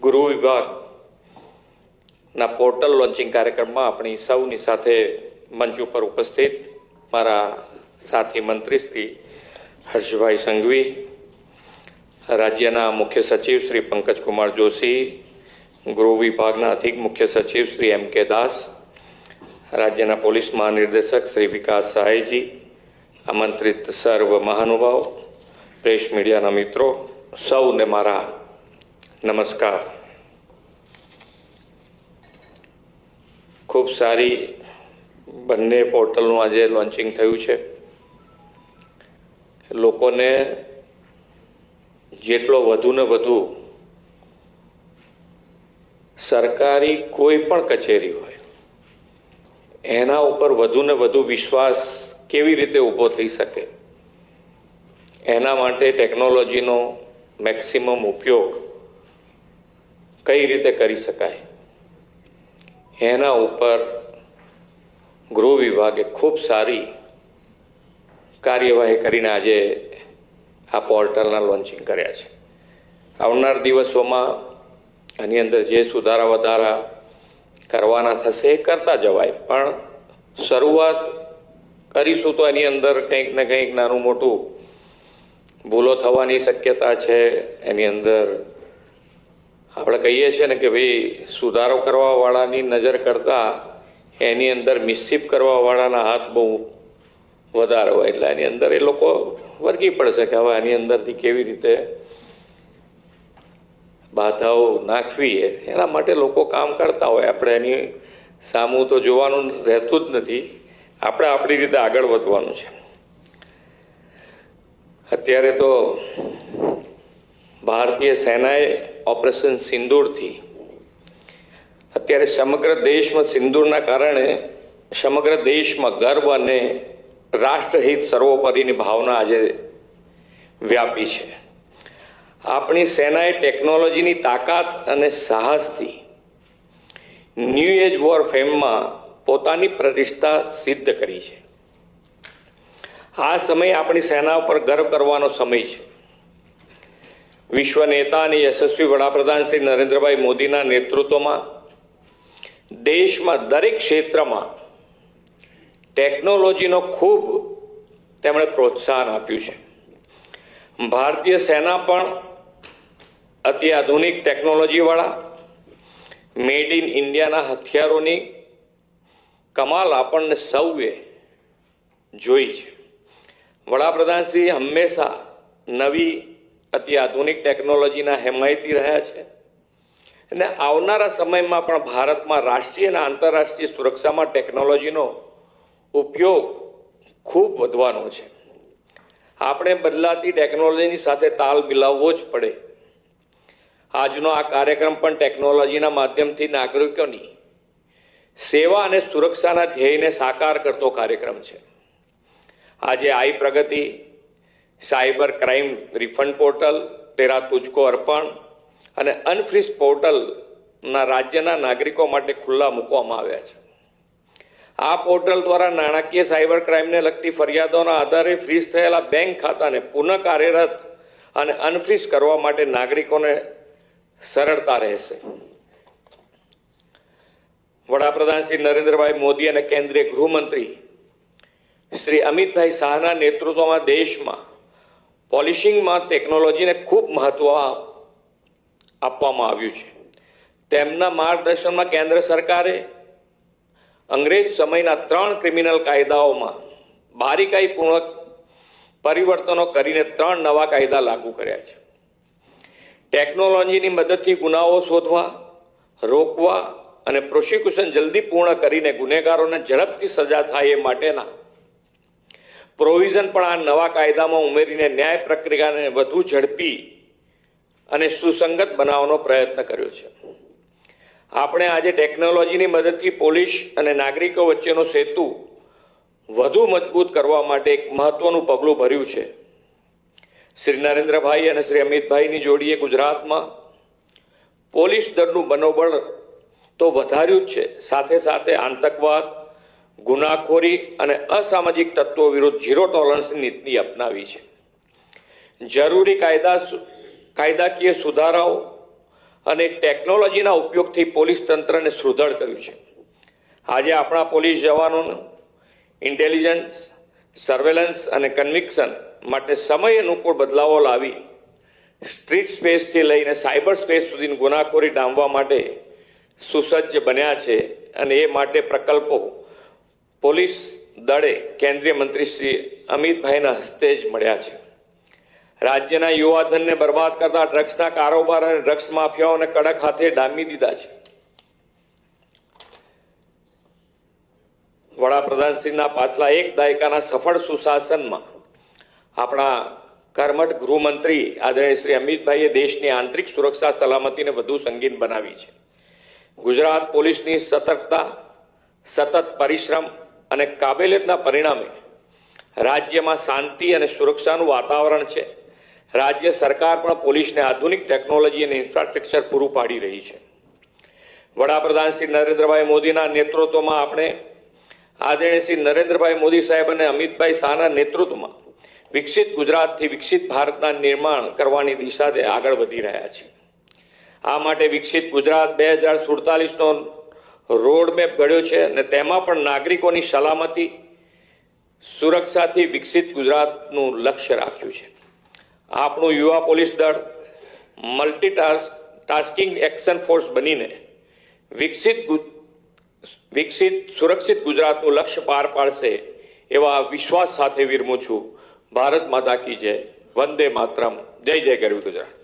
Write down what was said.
ગૃહ વિભાગના portal launching કાર્યક્રમમાં આપણી સૌની સાથે મંચ ઉપર ઉપસ્થિત મારા સાથી મંત્રી શ્રી હર્ષભાઈ સંઘવી, રાજ્યના મુખ્ય સચિવ શ્રી પંકજકુમાર જોશી, ગૃહ વિભાગના અધિક મુખ્ય સચિવ શ્રી એમ કે દાસ, રાજ્યના પોલીસ મહાનિર્દેશક શ્રી વિકાસ સહાયજી, આમંત્રિત સર્વ મહાનુભાવ, પ્રેસ મીડિયાના મિત્રો, સૌને મારા નમસ્કાર. ખૂબ સારી બંને પોર્ટલનું આજે લોન્ચિંગ થયું છે. લોકોને જેટલો વધુ ને વધુ સરકારી કોઈ પણ કચેરી હોય એના ઉપર વધુ ને વધુ વિશ્વાસ કેવી રીતે ઊભો થઈ શકે એના માટે ટેકનોલોજીનો મેક્સિમમ ઉપયોગ કઈ રીતે કરી શકાય એના ઉપર ગૃહ વિભાગે ખૂબ સારી કાર્યવાહી કરીને આજે આ પોર્ટલના લોન્ચિંગ કર્યા છે. આવનાર દિવસોમાં આની અંદર જે સુધારા વધારા કરવાના થશે એ કરતા જવાય, પણ શરૂઆત કરીશું તો એની અંદર કંઈક ને કંઈક નાનું મોટું ભૂલો થવાની શક્યતા છે. એની અંદર આપણે કહીએ છીએ ને કે ભાઈ સુધારો કરવાવાળાની નજર કરતાં એની અંદર મિસશીપ કરવાવાળાના હાથ બહુ વધારે હોય, એટલે એની અંદર એ લોકો વર્ગી પડશે કે હવે આની અંદરથી કેવી રીતે બાધાઓ નાખવી એના માટે લોકો કામ કરતા હોય. આપણે એની સામું તો જોવાનું રહેતું જ નથી, આપણે આપણી રીતે આગળ વધવાનું છે. અત્યારે તો ભારતીય સેનાએ ઓપરેશન સિંદૂરથી અત્યારે સમગ્ર દેશમાં સિંદૂરના કારણે સમગ્ર દેશમાં ગર્વ અને રાષ્ટ્રહિત સર્વોપરીની ભાવના આજે વ્યાપી છે. આપણી સેનાએ ટેકનોલોજીની તાકાત અને સાહસથી ન્યૂ એજ વોરફેરમાં પોતાની પ્રતિષ્ઠા સિદ્ધ કરી છે. આ સમય આપણી સેના પર ગર્વ કરવાનો સમય છે. વિશ્વ નેતા અને યશસ્વી વડાપ્રધાન શ્રી નરેન્દ્રભાઈ મોદીના નેતૃત્વમાં દેશમાં દરેક ક્ષેત્રમાં ટેકનોલોજીનો ખૂબ તેમણે પ્રોત્સાહન આપ્યું છે. ભારતીય સેના પણ અતિ આધુનિક ટેકનોલોજીવાળા મેડ ઇન ઇન્ડિયાના હથિયારોની કમાલ આપણને સૌએ જોઈ છે. વડાપ્રધાનશ્રી હંમેશા નવી અતિ આધુનિક ટેકનોલોજીના હિમાયતી રહ્યા છે અને આવનારા સમયમાં પણ ભારતમાં રાષ્ટ્રીય અને આંતરરાષ્ટ્રીય સુરક્ષામાં ટેકનોલોજીનો ઉપયોગ ખૂબ વધવાનો છે. આપણે બદલાતી ટેકનોલોજીની સાથે તાલ મિલાવવો જ પડે. આજનો આ કાર્યક્રમ પણ ટેકનોલોજીના માધ્યમથી નાગરિકોની સેવા અને સુરક્ષાના ધ્યેયને સાકાર કરતો કાર્યક્રમ છે. આજે આઈ પ્રગતિ, સાયબર ક્રાઇમ રિફંડ પોર્ટલ, તેરા તુજકો અર્પણ અને અનફ્રીઝ પોર્ટલના રાજ્યના નાગરિકો માટે ખુલ્લા મૂકવામાં આવ્યા છે. આ પોર્ટલ દ્વારા નાણાકીય સાયબર ક્રાઇમને લગતી ફરિયાદોના આધારે ફ્રીઝ થયેલા બેંક ખાતાને પુનઃ કાર્યરત અને અનફ્રીઝ કરવા માટે નાગરિકોને સરળતા રહેશે. વડાપ્રધાન શ્રી નરેન્દ્રભાઈ મોદી અને કેન્દ્રીય ગૃહમંત્રી શ્રી અમિતભાઈ શાહના નેતૃત્વમાં દેશમાં પોલિશિંગમાં ટેકનોલોજીને ખૂબ મહત્વ આપવામાં આવ્યું છે. તેમના માર્ગદર્શનમાં કેન્દ્ર સરકારે અંગ્રેજ સમયના 3 ક્રિમિનલ કાયદાઓમાં બારીકાઈપૂર્વક પરિવર્તનો કરીને 3 નવા કાયદા લાગુ કર્યા છે. ટેકનોલોજીની મદદથી ગુનાઓ શોધવા, રોકવા અને પ્રોસિક્યુશન જલ્દી પૂર્ણ કરીને ગુનેગારોને ઝડપથી સજા થાય એ માટેના પ્રોવિઝન પણ આ નવા કાયદામાં ઉમેરીને ન્યાય પ્રક્રિયાને વધુ ઝડપી અને સુસંગત બનાવવાનો પ્રયત્ન કર્યો છે. આપણે આજે ટેકનોલોજીની મદદથી પોલીસ અને નાગરિકો વચ્ચેનો સેતુ વધુ મજબૂત કરવા માટે એક મહત્વનું પગલું ભર્યું છે. શ્રી નરેન્દ્રભાઈ અને શ્રી અમિતભાઈની જોડીએ ગુજરાતમાં પોલીસ દળનું મનોબળ તો વધાર્યું જ છે, સાથે સાથે આતંકવાદ, ગુનાખોરી અને અસામાજિક તત્વો વિરુદ્ધ ઝીરો ટોલરન્સની નીતિ અપનાવી છે. જરૂરી કાયદાકીય સુધારાઓ અને ટેકનોલોજીના ઉપયોગથી પોલીસ તંત્રને સુદૃઢ કર્યું છે. આજે આપણા પોલીસ જવાનોનું ઇન્ટેલિજન્સ, સર્વેલન્સ અને કન્વિક્શન માટે સમય અનુકૂળ બદલાવો લાવી સ્ટ્રીટ સ્પેસથી લઈને સાયબર સ્પેસ સુધીની ગુનાખોરી ડામવા માટે સુસજ્જ બન્યા છે. અને એ માટે પ્રકલ્પો પોલીસ દળે કેન્દ્રીય મંત્રી શ્રી અમિતભાઈના હસ્તે જ મળ્યા છે. રાજ્યના યુવાધનને બરબાદ કરતા ડ્રગ્સના કારોબાર અને ડ્રગ્સ માફિયાઓને કડક હાથે ડામી દીધા છે. વડાપ્રધાનશ્રીના પાછલા એક દાયકાના સફળ સુશાસનમાં આપણા કર્મઠ ગૃહમંત્રી આદરણીય શ્રી અમિતભાઈએ દેશની આંતરિક સુરક્ષા સલામતીને વધુ સંગીન બનાવી છે. ગુજરાત પોલીસની સતર્કતા, સતત પરિશ્રમ અને કાબેલિયતના પરિણામે રાજ્યમાં શાંતિ અને સુરક્ષાનું વાતાવરણ છે. રાજ્ય સરકાર પણ પોલીસને આધુનિક ટેકનોલોજી અને ઇન્ફ્રાસ્ટ્રક્ચર પૂરું પાડી રહી છે. વડાપ્રધાન શ્રી નરેન્દ્રભાઈ મોદીના નેતૃત્વમાં આપણે આદરણીય શ્રી નરેન્દ્રભાઈ મોદી સાહેબ અને અમિતભાઈ શાહના નેતૃત્વમાં વિકસિત ગુજરાતથી વિકસિત ભારતના નિર્માણ કરવાની દિશાએ આગળ વધી રહ્યા છે. આ માટે વિકસિત ગુજરાત 2047નો રોડમેપ ઘડ્યો છે અને તેમાં પણ નાગરિકોની સલામતી, સુરક્ષાથી વિકસિત ગુજરાતનું લક્ષ્ય રાખ્યું છે. આપણું યુવા પોલીસ દળ મલ્ટીટાસ્કિંગ એક્શન ફોર્સ બનીને વિકસિત સુરક્ષિત ગુજરાતનું લક્ષ્ય પાર પાડશે એવા વિશ્વાસ સાથે વિરમું છું. ભારત માતા કી જય. વંદે માતરમ. જય જય ગરવી ગુજરાત.